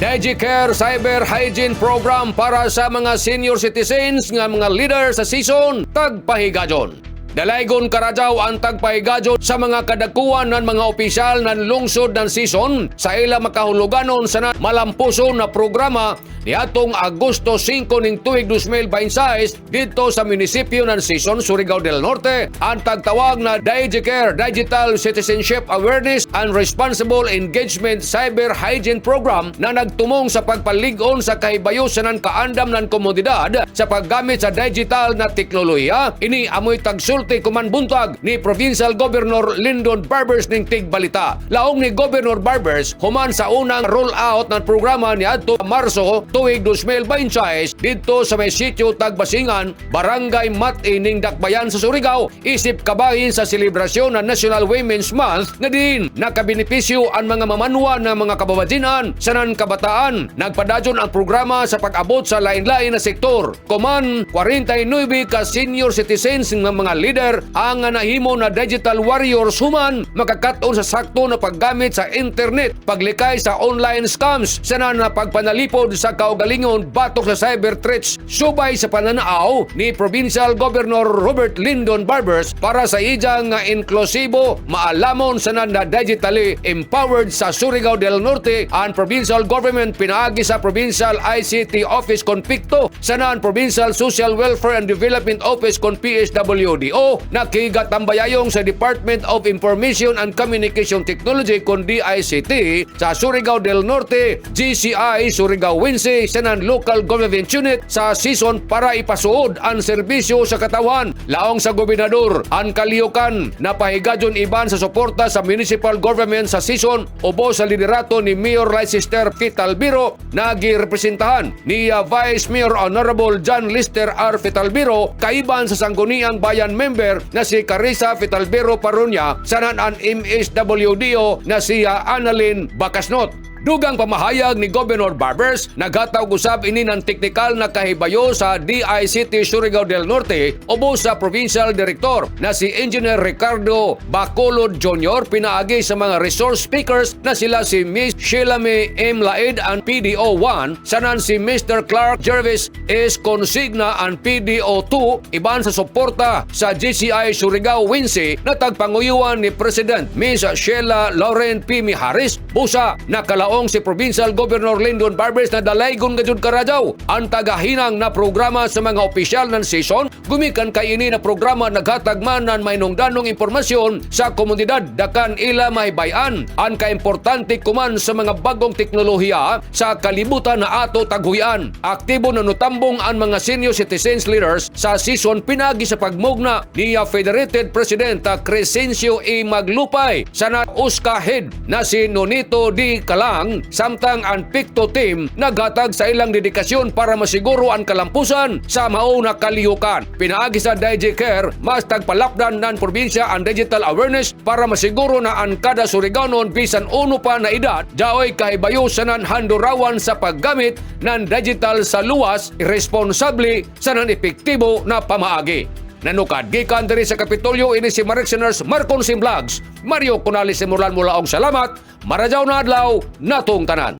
DigiCare Cyber Hygiene Program para sa mga senior citizens nga mga leader sa season tagpahigadyon. Dalaygon karadyaw ang tagpahigadyon sa mga kadagkuan ng mga opisyal ng lungsod ng season sa ila makahuluganon sa malampuson na programa niadtong Agosto 5 ning tuig 2026 dito sa munisipyo ng Season, Surigao del Norte. Ang tagtawag na DigiCare Digital Citizenship Awareness and Responsible Engagement Cyber Hygiene Program na nagtumong sa pagpalig-on sa kahibayosan ng kaandam ng komunidad sa paggamit sa digital na teknolohiya. Ini amoy tagsulti kuman buntag ni Provincial Governor Lyndon Barbers ning Tigbalita. Laong ni Governor Barbers human sa unang roll-out ng programa niadto Marso tuig 2026 dito sa may sitio Tagbasingan, Barangay Mati ning Dakbayan sa Surigao, isip kabahin sa selebrasyon ng National Women's Month na din nakabenepisyo ang mga mamanwa ng mga kababatinan sa nan kabataan. Nagpadadyon ang programa sa pag-abot sa lain-lain na sektor. Kuman 49 ka senior citizens ng mga leader ang nahimo na digital warriors human makakat-on sa sakto na paggamit sa internet, paglikay sa online scams, sana na pagpanalipod sa kaugalingon batok sa cyber threats. Subay sa pananaaw ni Provincial Governor Robert Lyndon Barbers para sa iyang inklusibo maalamon sana na digitally empowered sa Surigao del Norte, ang provincial government pinaagi sa Provincial ICT Office kon PICTO, sana ang Provincial Social Welfare and Development Office kon PSWDO, nakigatambayayong sa Department of Information and Communication Technology kon DICT, sa Surigao del Norte, GCI Surigao Winse, sanan local government unit sa season para ipasuod ang serbisyo sa katawan. Laong sa gobernador ang kaliyukan na pahigadyon iban sa suporta sa municipal government sa season ubo sa liderato ni Mayor Leicester Fitalbiro, nagirepresentahan ni Vice Mayor Honorable John Lister R. Fitalbiro, kaiban sa Sangguniang Bayan member na si Carissa Fitalbiro Parunya, sanan ang MSWDO na si Annalyn Bacasnot. Dugang pamahayag ni Governor Barbers, naghatag usab ini ng teknikal na kahibayo sa DICT Surigao del Norte ubo sa Provincial Director na si Engineer Ricardo Bacolod Jr. Pinaagi sa mga resource speakers na sila si Miss Sheila May M. Laed and PDO1, sanan si Mr. Clark Jervis S. Consigna and PDO2, iban sa suporta sa GCI Surigao Winse na tagpanguyuan ni President Miss Sheila Lauren P. Miharis. Busa nakalaong si Provincial Governor Lyndon Barbers na dalaygon gajud karadyaw ang tagahinang na programa sa mga opisyal ng season. Gumikan kay ini na programa naghatag man ng mainungdanong impormasyon sa komunidad dakan ila mahibayan ang kaimportante kuman sa mga bagong teknolohiya sa kalibutan na ato taghuyan. Aktibo na nutambong ang mga senior citizens leaders sa season pinagi sa pagmugna ni Federated President Crescencio E. Maglupay, sana Uska Head na si Nonito D. Kalang, samtang ang PICTO team naghatag sa ilang dedikasyon para masiguro ang kalampusan sa mauna kaliyukan. Pinaagi sa DigiCare, mas tagpalapdan ng probinsya ang digital awareness para masiguro na ang kada Surigaonon bisan uno pa na edad daoy kahibayo sanan handurawan sa paggamit ng digital sa luwas, irresponsable sanan epektibo na pamaagi. Nanukad gikan diri sa Kapitolyo ini si Marexioners Marcon Sim Vlogs, Mario Conales Simulan mula og salamat, maradyaw na adlaw natong tanan.